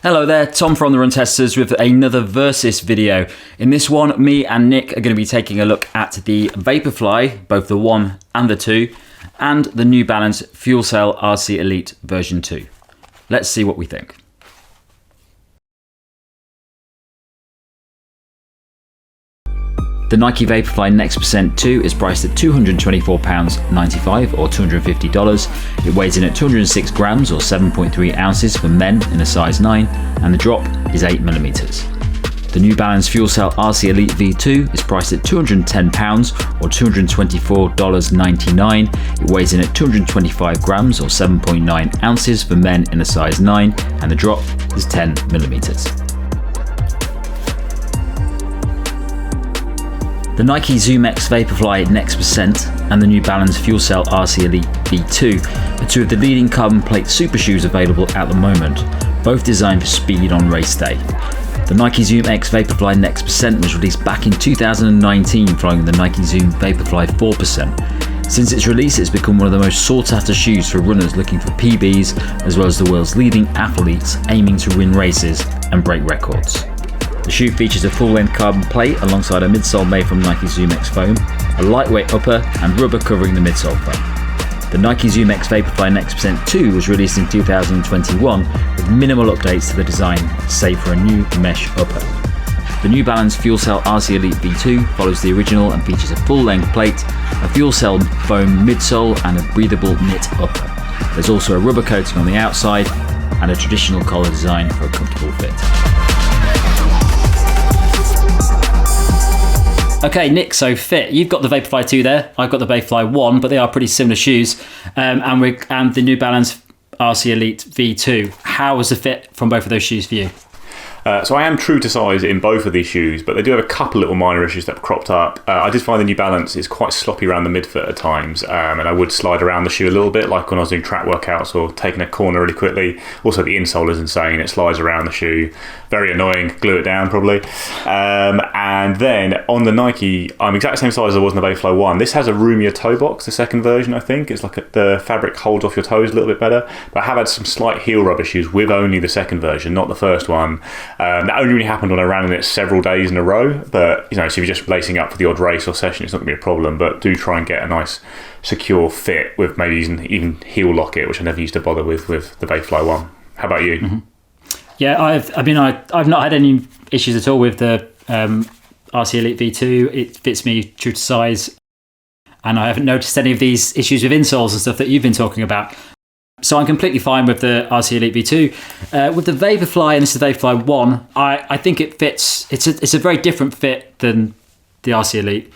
Hello there, Tom from The Run Testers with another Versus video. In this one, me and Nick are going to be taking a look at the Vaporfly, both the 1 and the 2, and the New Balance FuelCell RC Elite version 2. Let's see what we think. The Nike Vaporfly Next Percent 2 is priced at £224.95 or $250. It weighs in at 206 grams or 7.3 ounces for men in a size 9, and the drop is 8mm. The New Balance FuelCell RC Elite V2 is priced at £210 or $224.99. It weighs in at 225 grams or 7.9 ounces for men in a size 9, and the drop is 10mm. The Nike ZoomX Vaporfly Next Percent and the New Balance FuelCell RC Elite V2 are two of the leading carbon plate super shoes available at the moment, both designed for speed on race day. The Nike ZoomX Vaporfly Next Percent was released back in 2019 following the Nike Zoom Vaporfly 4%. Since its release, it's become one of the most sought after shoes for runners looking for PBs, as well as the world's leading athletes aiming to win races and break records. The shoe features a full-length carbon plate alongside a midsole made from Nike ZoomX foam, a lightweight upper and rubber covering the midsole foam. The Nike ZoomX Vaporfly Next Percent 2 was released in 2021 with minimal updates to the design, save for a new mesh upper. The New Balance FuelCell RC Elite V2 follows the original and features a full-length plate, a FuelCell foam midsole and a breathable knit upper. There's also a rubber coating on the outside and a traditional collar design for a comfortable fit. Okay, Nick, so fit. You've got the Vaporfly 2 there. I've got the Vaporfly 1, but they are pretty similar shoes. And the New Balance RC Elite V2. How was the fit from both of those shoes for you? So I am true to size in both of these shoes, but they do have a couple little minor issues that have cropped up. I did find the New Balance is quite sloppy around the midfoot at times, and I would slide around the shoe a little bit, like when I was doing track workouts or taking a corner really quickly. Also, the insole is insane. It slides around the shoe. Very annoying. Glue it down, probably. And then on the Nike, I'm exact same size as I was in the Vaporfly 1. This has a roomier toe box, the second version, I think. It's like the fabric holds off your toes a little bit better. But I have had some slight heel rub issues with only the second version, not the first one. That only really happened when I ran in it several days in a row, but so if you're just lacing up for the odd race or session, it's not going to be a problem. But do try and get a nice secure fit with maybe even heel lock it, which I never used to bother with the Vaporfly 1. How about you? Mm-hmm. Yeah, I've not had any issues at all with the RC Elite V2. It fits me true to size, and I haven't noticed any of these issues with insoles and stuff that you've been talking about. So I'm completely fine with the RC Elite V2. With the Vaporfly, and this is the Vaporfly 1, I think it fits. It's a very different fit than the RC Elite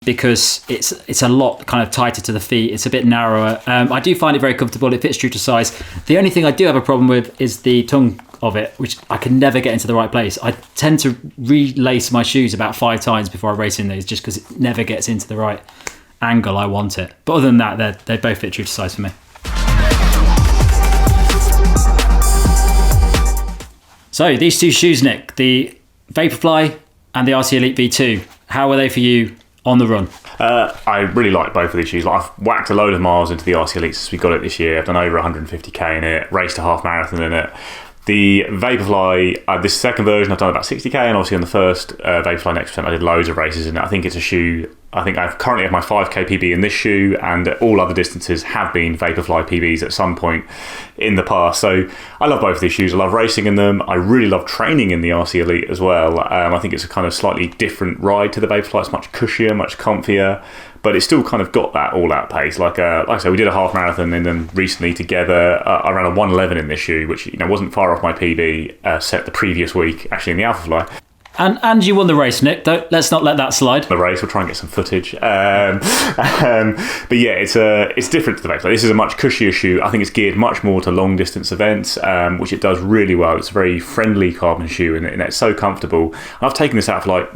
because it's a lot kind of tighter to the feet. It's a bit narrower. I do find it very comfortable. It fits true to size. The only thing I do have a problem with is the tongue of it, which I can never get into the right place. I tend to relace my shoes about 5 times before I race in these just because it never gets into the right angle I want it. But other than that, they both fit true to size for me. So these two shoes, Nick, the Vaporfly and the RC Elite V2, how were they for you on the run? I really like both of these shoes. I've whacked a load of miles into the RC Elite since we got it this year. I've done over 150k in it, raced a half marathon in it. The Vaporfly, this second version, I've done about 60k, and obviously on the first Vaporfly Next Percent, I did loads of races in it. I think it's a shoe. I think I currently have my 5k PB in this shoe, and all other distances have been Vaporfly PBs at some point in the past. So I love both of these shoes. I love racing in them. I really love training in the RC Elite as well. I think it's a kind of slightly different ride to the Vaporfly. It's much cushier, much comfier, but it's still kind of got that all-out pace. Like I said, we did a half marathon in them recently together. I ran a 1:11 in this shoe, which wasn't far off my PB set the previous week, actually in the Alphafly. And you won the race, Nick. Let's not let that slide. The race, we'll try and get some footage. But yeah, it's different to the Vaporfly. This is a much cushier shoe. I think it's geared much more to long distance events, which it does really well. It's a very friendly carbon shoe, and it's so comfortable. I've taken this out for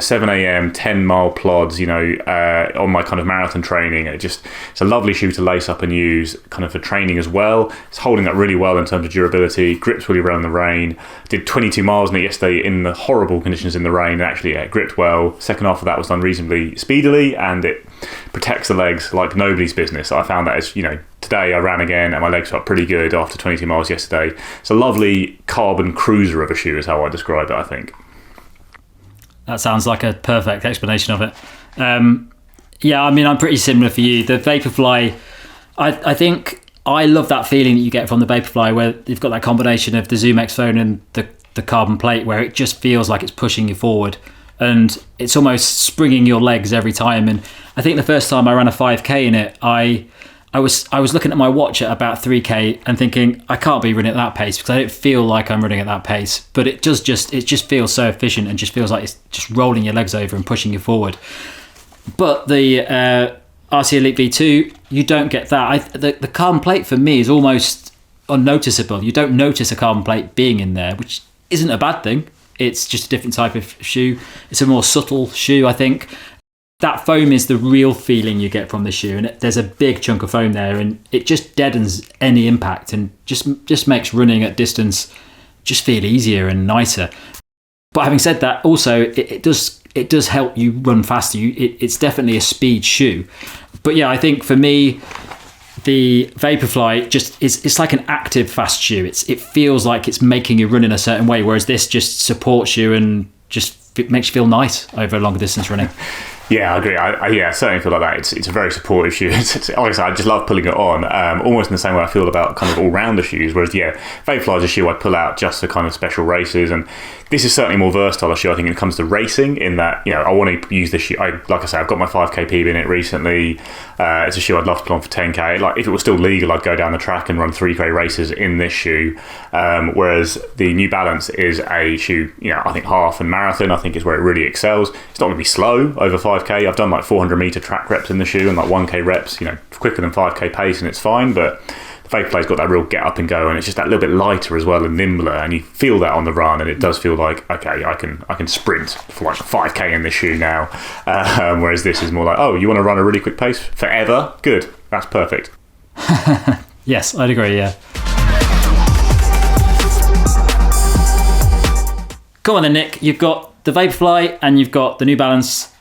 7 a.m, 10-mile plods, on my kind of marathon training. It's a lovely shoe to lace up and use kind of for training as well. It's holding up really well in terms of durability, grips really well in the rain. Did 22 miles in it yesterday in the horrible conditions in the rain, and actually it gripped well. Second half of that was done reasonably speedily, and it protects the legs like nobody's business. I found that as to today I ran again and my legs felt pretty good after 22 miles yesterday. It's a lovely carbon cruiser of a shoe is how I describe it, I think. That sounds like a perfect explanation of it. Yeah, I mean, I'm pretty similar for you. The Vaporfly, I think I love that feeling that you get from the Vaporfly where you've got that combination of the ZoomX phone and the carbon plate where it just feels like it's pushing you forward and it's almost springing your legs every time. And I think the first time I ran a 5K in it, I was looking at my watch at about 3K and thinking, I can't be running at that pace because I don't feel like I'm running at that pace. But it just feels so efficient and just feels like it's just rolling your legs over and pushing you forward. But the RC Elite V2, you don't get that. The carbon plate for me is almost unnoticeable. You don't notice a carbon plate being in there, which isn't a bad thing. It's just a different type of shoe. It's a more subtle shoe, I think. That foam is the real feeling you get from the shoe, and there's a big chunk of foam there, and it just deadens any impact and just makes running at distance just feel easier and nicer. But having said that, also it does help you run faster. It's definitely a speed shoe. But yeah, I think for me, the Vaporfly it's like an active fast shoe. It feels like it's making you run in a certain way, whereas this just supports you and just makes you feel nice over longer distance running. Yeah, I agree. I certainly feel like that. It's a very supportive shoe. Honestly, I just love pulling it on, almost in the same way I feel about kind of all-rounder shoes. Whereas, yeah, Vaporfly is a shoe I pull out just for kind of special races, and this is certainly more versatile a shoe, I think, when it comes to racing, in that, I want to use this shoe. Like I say, I've got my 5K PB in it recently. It's a shoe I'd love to put on for 10K. Like, if it was still legal, I'd go down the track and run 3K races in this shoe. Whereas the New Balance is a shoe, I think half and marathon, I think, is where it really excels. It's not going to be slow over 5K. I've done like 400 meter track reps in the shoe and like 1K reps, quicker than 5K pace, and it's fine. But the Vaporfly's got that real get up and go, and it's just that little bit lighter as well and nimbler, and you feel that on the run, and it does feel like, okay, I can sprint for like 5K in this shoe now. Whereas this is more like, oh, you want to run a really quick pace forever? Good, that's perfect. Yes, I'd agree. Yeah. Go on then, Nick. You've got the Vaporfly and you've got the New Balance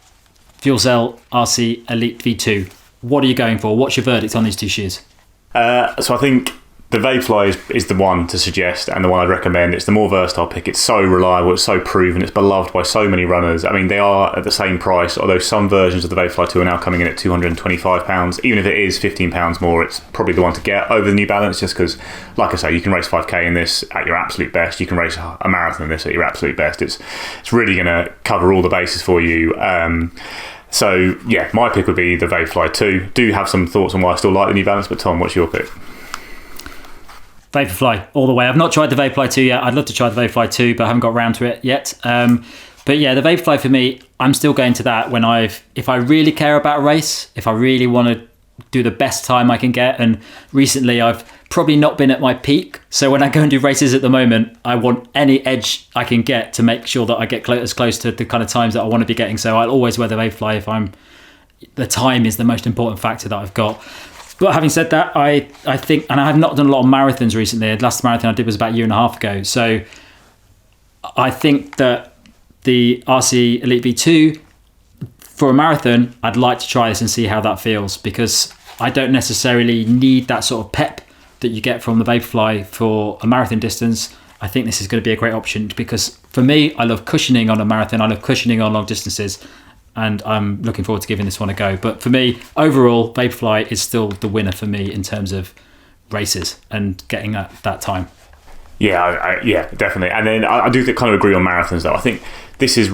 FuelCell RC Elite V2. What are you going for? What's your verdict on these two shoes? So I think the Vaporfly is the one to suggest and the one I'd recommend. It's the more versatile pick. It's so reliable, it's so proven, it's beloved by so many runners. I mean, they are at the same price, although some versions of the Vaporfly 2 are now coming in at £225. Even if it is £15 more, it's probably the one to get over the New Balance, just because, like I say, you can race 5K in this at your absolute best. You can race a marathon in this at your absolute best. It's really going to cover all the bases for you. So, yeah, my pick would be the Vaporfly 2. Do have some thoughts on why I still like the New Balance, but Tom, what's your pick? Vaporfly all the way. I've not tried the Vaporfly 2 yet. I'd love to try the Vaporfly 2, but I haven't got around to it yet. But yeah, the Vaporfly for me, I'm still going to that when if I really care about a race, if I really want to do the best time I can get. And recently I've probably not been at my peak. So when I go and do races at the moment, I want any edge I can get to make sure that I get as close to the kind of times that I want to be getting. So I'll always wear the Vaporfly if the time is the most important factor that I've got. But having said that, I think, and I have not done a lot of marathons recently. The last marathon I did was about a year and a half ago. So I think that the RC Elite V2, for a marathon, I'd like to try this and see how that feels, because I don't necessarily need that sort of pep that you get from the Vaporfly for a marathon distance. I think this is going to be a great option because for me, I love cushioning on a marathon. I love cushioning on long distances. And I'm looking forward to giving this one a go. But for me, overall, Vaporfly is still the winner for me in terms of races and getting that time. Yeah, yeah, definitely. And then I do kind of agree on marathons, though. I think this is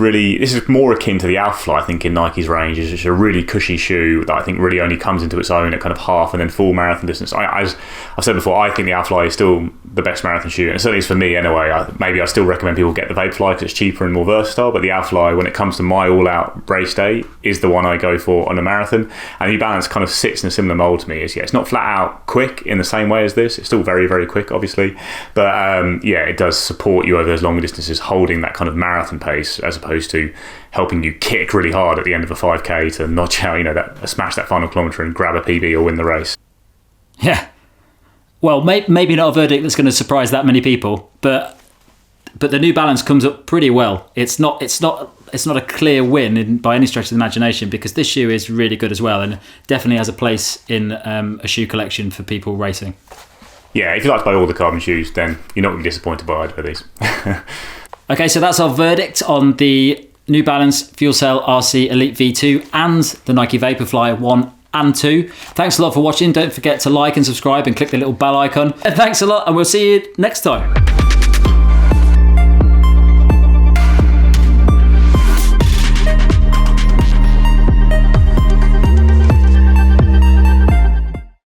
more akin to the Alphafly, I think, in Nike's range. It's just a really cushy shoe that I think really only comes into its own at kind of half and then full marathon distance. As I've said before, I think the Alphafly is still the best marathon shoe, and certainly is for me anyway. Maybe I still recommend people get the Vaporfly because it's cheaper and more versatile, but the Alphafly, when it comes to my all-out race day, is the one I go for on a marathon. And New Balance kind of sits in a similar mold to me. It's not flat out quick in the same way as this. It's still very, very quick, obviously, but it does support you over those longer distances, holding that kind of marathon pace, as opposed to helping you kick really hard at the end of a 5K to notch out, smash that final kilometre and grab a PB or win the race. Yeah. Well, maybe not a verdict that's going to surprise that many people, but the New Balance comes up pretty well. It's not a clear win by any stretch of the imagination, because this shoe is really good as well, and definitely has a place in a shoe collection for people racing. Yeah, if you like to buy all the carbon shoes, then you're not going to be disappointed by either of these. Okay, so that's our verdict on the New Balance FuelCell RC Elite V2 and the Nike Vaporfly 1 and 2. Thanks a lot for watching. Don't forget to like and subscribe and click the little bell icon. And thanks a lot, and we'll see you next time.